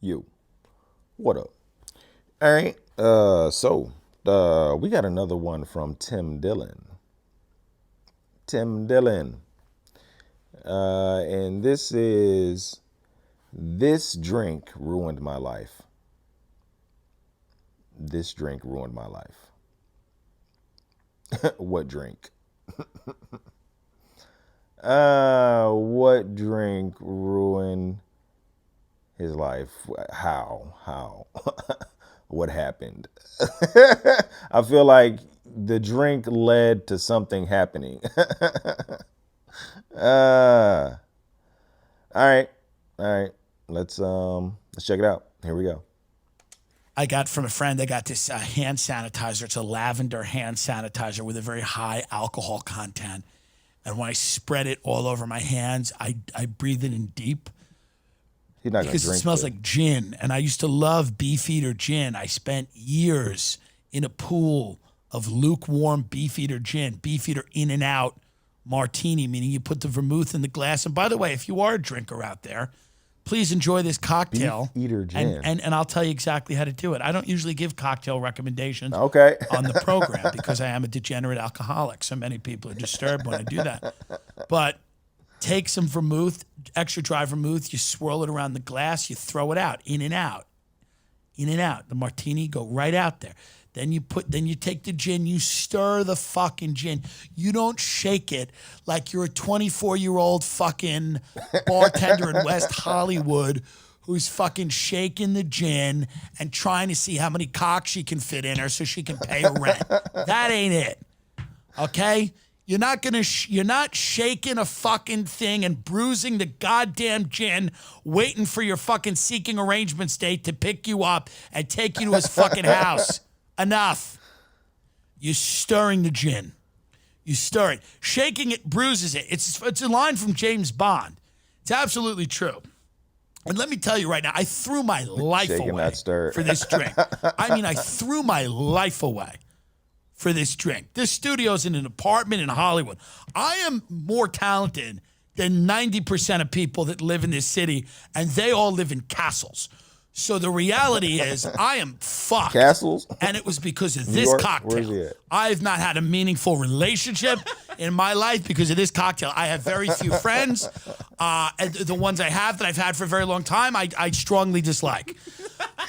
You. What up? All right. We got another one from Tim Dillon. Tim Dillon. And this drink ruined my life. This drink ruined my life. What drink? What drink ruined his life? How? What happened? I feel like the drink led to something happening. All right. Let's check it out. Here we go. I got from a friend, I got this hand sanitizer. It's a lavender hand sanitizer with a very high alcohol content. And when I spread it all over my hands, I breathe it in deep. He's not gonna Because it drink smells like gin. And I used to love Beefeater gin. I spent years in a pool of lukewarm Beefeater gin. Beefeater in and out martini, meaning you put the vermouth in the glass. And by the way, if you are a drinker out there, please enjoy this cocktail. Beefeater gin. And I'll tell you exactly how to do it. I don't usually give cocktail recommendations Okay. on the program because I am a degenerate alcoholic. So many people are disturbed when I do that. But take some vermouth, extra dry vermouth, you swirl it around the glass, you throw it out, in and out. The martini go right out there. Then you take the gin, you stir the fucking gin. You don't shake it like you're a 24-year-old fucking bartender in West Hollywood who's fucking shaking the gin and trying to see how many cocks she can fit in her so she can pay her rent. That ain't it. Okay? You're not shaking a fucking thing and bruising the goddamn gin, waiting for your fucking seeking arrangements date to pick you up and take you to his fucking house. Enough. You're stirring the gin. You stir it. Shaking it bruises it. It's a line from James Bond. It's absolutely true. And let me tell you right now, I threw my life away for this drink. I mean, I threw my life away for this drink. This studio's in an apartment in Hollywood. I am more talented than 90% of people that live in this city, and they all live in castles. So the reality is I am fucked. Castles? And it was because of New this York? cocktail. Where's he at? I've not had a meaningful relationship in my life because of this cocktail. I have very few friends. And the ones I have that I've had for a very long time, I strongly dislike.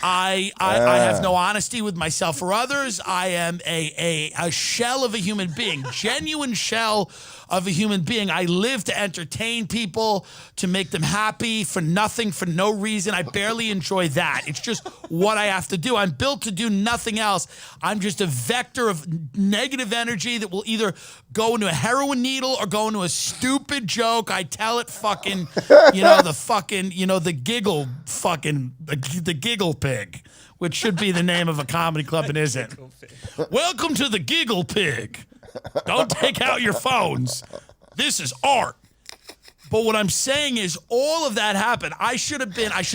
I have no honesty with myself or others. I am a shell of a human being, genuine shell of a human being. I live to entertain people, to make them happy for nothing, for no reason. I barely enjoy that. It's just what I have to do. I'm built to do nothing else. I'm just a vector of negative energy that will either go into a heroin needle or go into a stupid joke. I tell it fucking, the giggle pig, which should be the name of a comedy club and isn't. Welcome to the Giggle Pig. Don't take out your phones. This is art. But what I'm saying is all of that happened. I should have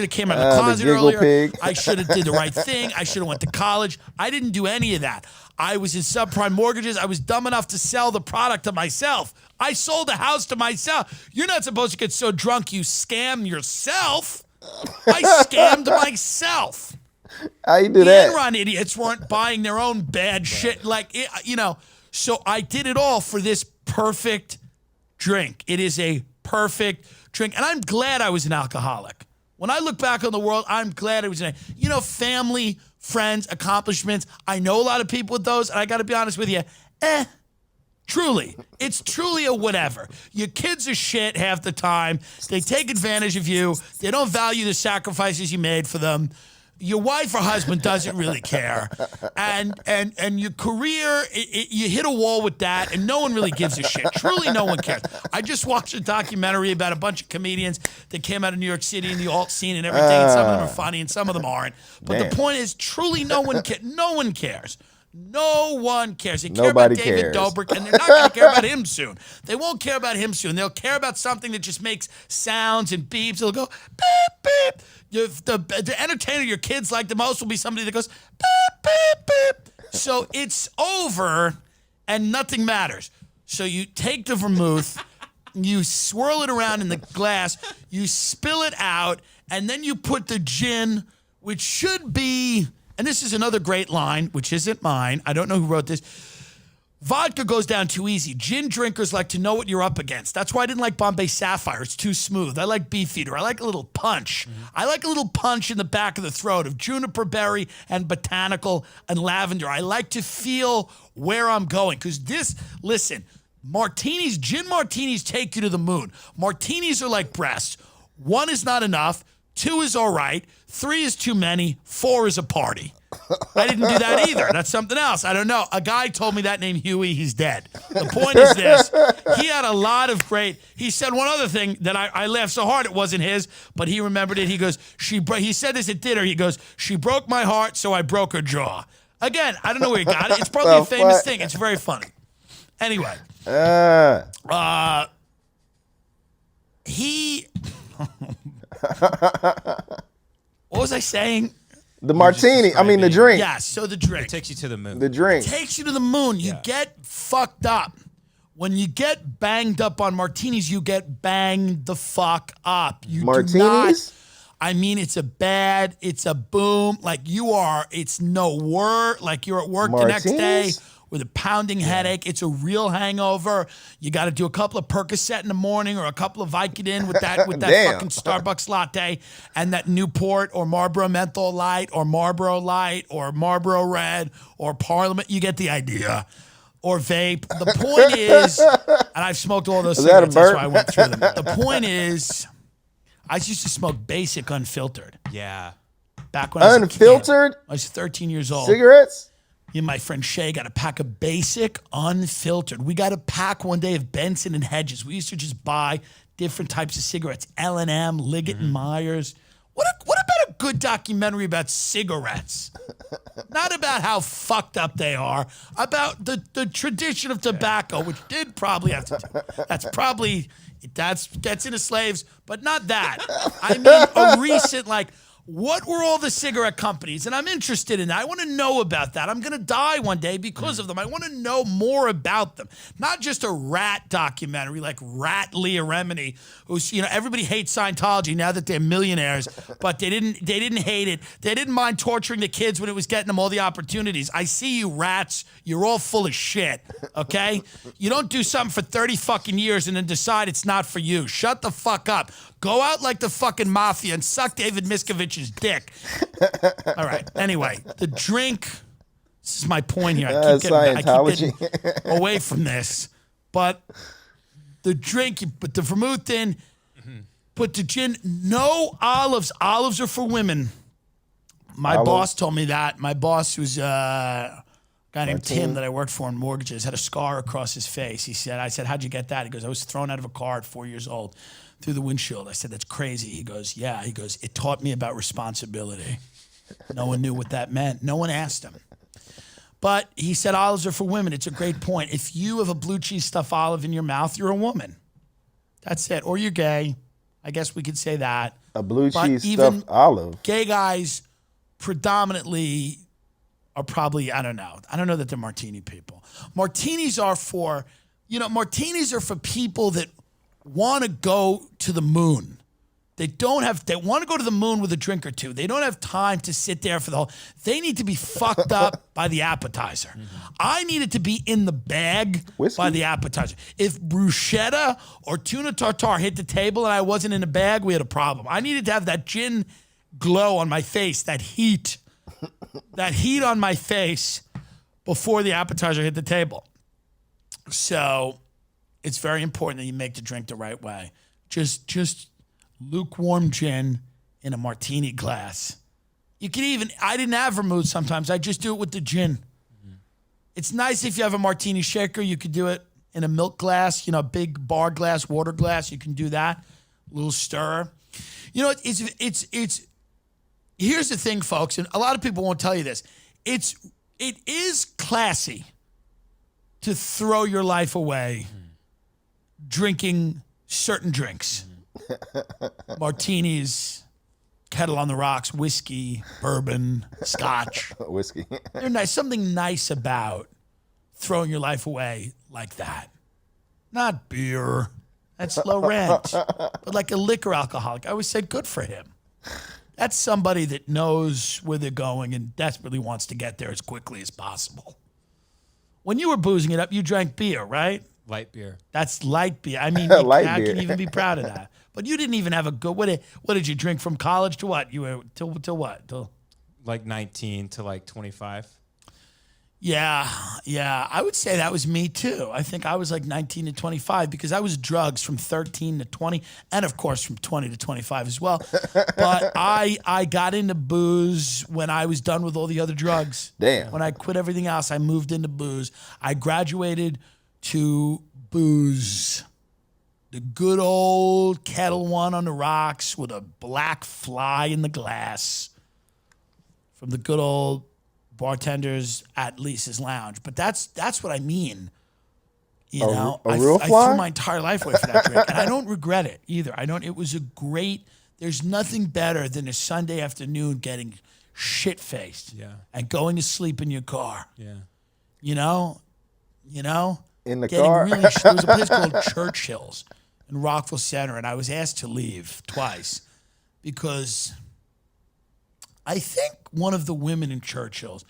came out of the closet earlier. Pig. I should have did the right thing. I should have went to college. I didn't do any of that. I was in subprime mortgages. I was dumb enough to sell the product to myself. I sold the house to myself. You're not supposed to get so drunk you scam yourself. I scammed myself. How you do The that? Enron idiots weren't buying their own bad shit. So I did it all for this perfect drink. It is a perfect drink. And I'm glad I was an alcoholic. When I look back on the world, I'm glad I was family, friends, accomplishments. I know a lot of people with those, and I got to be honest with you, truly. It's truly a whatever. Your kids are shit half the time. They take advantage of you. They don't value the sacrifices you made for them. Your wife or husband doesn't really care. And your career, you hit a wall with that, and no one really gives a shit. Truly, no one cares. I just watched a documentary about a bunch of comedians that came out of New York City in the alt scene and everything, and some of them are funny and some of them aren't. But the point is, truly, no one cares. No one cares. No one cares. They care about David Dobrik, and they're not going to care about him soon. They won't care about him soon. They'll care about something that just makes sounds and beeps. They'll go, beep, beep. The entertainer your kids like the most will be somebody that goes, beep, beep, beep. So it's over, and nothing matters. So you take the vermouth, you swirl it around in the glass, you spill it out, and then you put the gin, which should be, and this is another great line, which isn't mine. I don't know who wrote this. Vodka goes down too easy. Gin drinkers like to know what you're up against. That's why I didn't like Bombay Sapphire. It's too smooth. I like Beefeater. I like a little punch. I like a little punch in the back of the throat of juniper berry and botanical and lavender. I like to feel where I'm going. Because listen, martinis, gin martinis take you to the moon. Martinis are like breasts. 1 is not enough. 2 is all right. 3 is too many. 4 is a party. I didn't do that either. That's something else. I don't know. A guy told me that named Huey. He's dead. The point is this. He had a lot of great. He said one other thing that I laughed so hard it wasn't his, but he remembered it. He goes, he said this at dinner. He goes, she broke my heart, so I broke her jaw. Again, I don't know where he got it. It's probably a famous thing. It's very funny. Anyway. What was I saying? The martini. I mean, the drink. Yeah, so the drink. It takes you to the moon. The drink. Takes you to the moon. You get fucked up. When you get banged up on martinis, you get banged the fuck up. You Martinis? do not. I mean, it's a boom. Like it's no work. Like you're at work the next day with a pounding headache. It's a real hangover. You got to do a couple of Percocet in the morning or a couple of Vicodin with that fucking Starbucks latte and that Newport or Marlboro Menthol Light or Marlboro Light or Marlboro Red or Parliament. You get the idea. Or vape. The point is, and I've smoked all those cigarettes, that's why I went through them. The point is, I used to smoke basic unfiltered. Yeah. Back when I was Unfiltered? I was 13 years old. Cigarettes? Me and my friend Shay got a pack of basic unfiltered. We got a pack one day of Benson and Hedges. We used to just buy different types of cigarettes. L&M, Liggett and Myers. What about a good documentary about cigarettes? Not about how fucked up they are, about the tradition of tobacco, which did probably have to do. That's gets into slaves, but not that. I mean, a recent, what were all the cigarette companies? And I'm interested in that. I want to know about that. I'm going to die one day because of them. I want to know more about them. Not just a rat documentary like Rat Leah Remini, who's, everybody hates Scientology now that they're millionaires, but they didn't hate it. They didn't mind torturing the kids when it was getting them all the opportunities. I see you rats. You're all full of shit, okay? You don't do something for 30 fucking years and then decide it's not for you. Shut the fuck up. Go out like the fucking mafia and suck David Miscavige's dick. All right. Anyway, the drink. This is my point here. I keep getting away from this. But the drink, you put the vermouth in, put the gin. No olives. Olives are for women. My boss told me that. My boss was a guy named Tim that I worked for in mortgages, had a scar across his face. I said, how'd you get that? He goes, I was thrown out of a car at 4 years old. Through the windshield. I said, that's crazy. He goes, yeah. He goes, it taught me about responsibility. No one knew what that meant. No one asked him. But he said olives are for women. It's a great point. If you have a blue cheese stuffed olive in your mouth, you're a woman. That's it. Or you're gay. I guess we could say that. A blue cheese stuffed olive. Gay guys predominantly are probably, I don't know. I don't know that they're martini people. Martinis are for people that want to go to the moon. They want to go to the moon with a drink or two. They don't have time to sit there for the whole, they need to be fucked up by the appetizer. I needed to be in the bag by the appetizer. If bruschetta or tuna tartare hit the table and I wasn't in the bag, we had a problem. I needed to have that gin glow on my face, that heat on my face before the appetizer hit the table. So it's very important that you make the drink the right way. Just lukewarm gin in a martini glass. You can even, I didn't have vermouth sometimes. I just do it with the gin. It's nice if you have a martini shaker. You could do it in a milk glass, big bar glass, water glass. You can do that. A little stir. It's here's the thing, folks, and a lot of people won't tell you this. It is classy to throw your life away drinking certain drinks. Martinis, Kettle on the Rocks, whiskey, bourbon, scotch. Whiskey. They're nice. Something nice about throwing your life away like that. Not beer. That's low rent. But like a liquor alcoholic. I always say good for him. That's somebody that knows where they're going and desperately wants to get there as quickly as possible. When you were boozing it up, you drank beer, right? Light beer. That's light beer. I mean, Light I beer. can even be proud of that. But you didn't even have a good. What did you drink from college to what? You were till what? Till Like 19 to like 25. yeah. I would say that was me too. I think I was like 19 to 25 because I was drugs from 13 to 20, and of course from 20 to 25 as well. But I got into booze when I was done with all the other drugs. Damn. When I quit everything else, I moved into booze. I graduated to booze. The good old Kettle One on the rocks with a black fly in the glass from the good old bartenders at Lisa's Lounge. But that's what I mean. You know, a real I fly? threw my entire life away for that drink, and I don't regret it either. It was a great. There's nothing better than a Sunday afternoon getting shit faced, Yeah. and going to sleep in your car. Yeah. You know. In the Getting car? really. There was a place called Churchill's in Rockville Center, and I was asked to leave twice because I think one of the women in Churchill's,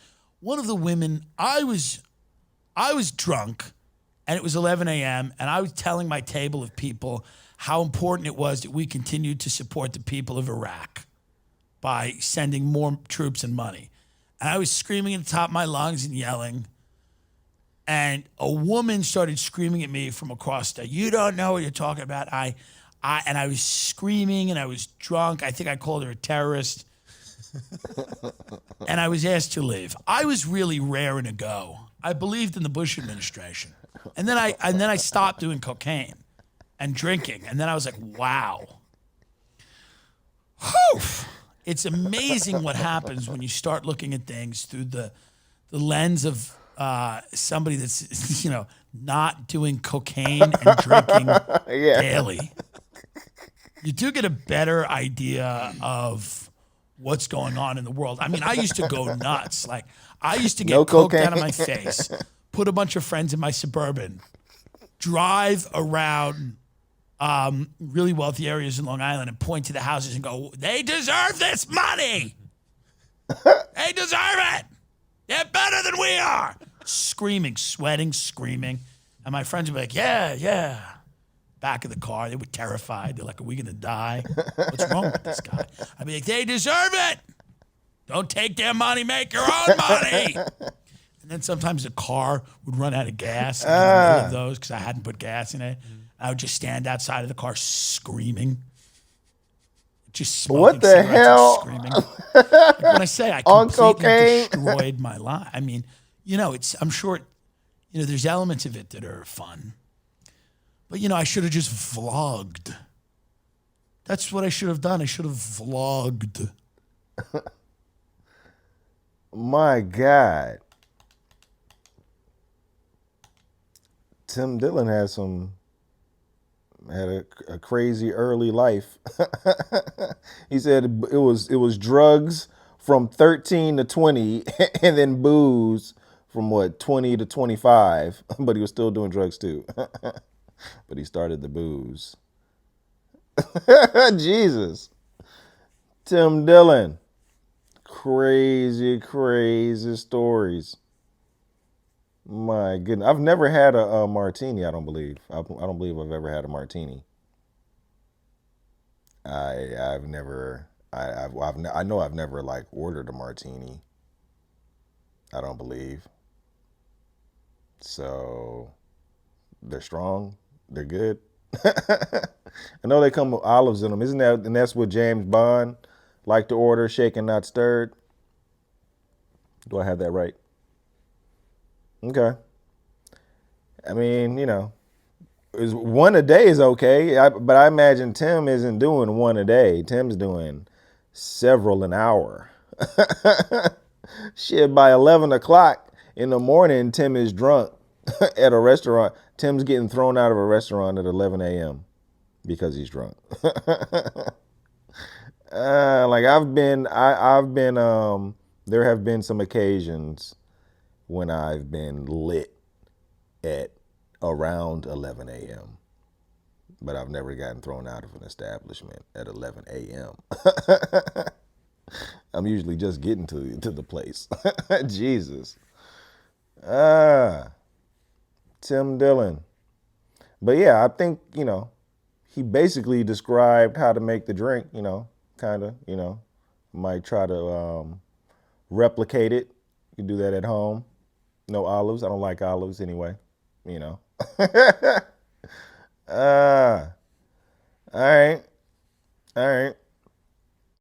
I was drunk, and it was 11 a.m., and I was telling my table of people how important it was that we continued to support the people of Iraq by sending more troops and money. And I was screaming at the top of my lungs and yelling. And a woman started screaming at me from across there. You don't know what you're talking about. And I was screaming and I was drunk. I think I called her a terrorist. And I was asked to leave. I was really raring to go. I believed in the Bush administration. And then I stopped doing cocaine and drinking. And then I was like, wow. Whew. It's amazing what happens when you start looking at things through the lens of somebody that's, not doing cocaine and drinking daily. You do get a better idea of what's going on in the world. I mean, I used to go nuts. Like, I used to get coked out of my face, put a bunch of friends in my Suburban, drive around really wealthy areas in Long Island and point to the houses and go, they deserve this money. They deserve it. They're better than we are. Screaming, sweating, screaming. And my friends would be like, yeah. Back of the car, they were terrified. They're like, are we going to die? What's wrong with this guy? I'd be like, they deserve it. Don't take their money, make your own money. And then sometimes the car would run out of gas. In the middle of those because I hadn't put gas in it. I would just stand outside of the car screaming. Just smoking What the cigarettes hell? and screaming. Like when I say I On completely cocaine? destroyed my life. I mean, I'm sure, there's elements of it that are fun. But, I should have just vlogged. That's what I should have done. I should have vlogged. My God. Tim Dillon had a crazy early life. He said it was drugs from 13 to 20 and then booze from 20 to 25, but he was still doing drugs too. But he started the booze. Jesus. Tim Dillon. Crazy stories. My goodness. I've never had a martini, I don't believe. I don't believe I've ever had a martini. I know I've never like ordered a martini. I don't believe. So they're strong. They're good. I know they come with olives in them. Isn't that, and that's what James Bond liked to order, shaken, not stirred? Do I have that right? Okay. I mean, is one a day is okay, but I imagine Tim isn't doing one a day. Tim's doing several an hour. Shit, by 11 o'clock in the morning, Tim is drunk at a restaurant. Tim's getting thrown out of a restaurant at 11 a.m. because he's drunk. Like I've been, there have been some occasions when I've been lit at around 11 a.m. but I've never gotten thrown out of an establishment at 11 a.m. I'm usually just getting to the place. Jesus. Ah, Tim Dillon. But yeah, I think, he basically described how to make the drink, kind of, might try to replicate it. You can do that at home. No olives. I don't like olives anyway, you know. Ah, all right. All right.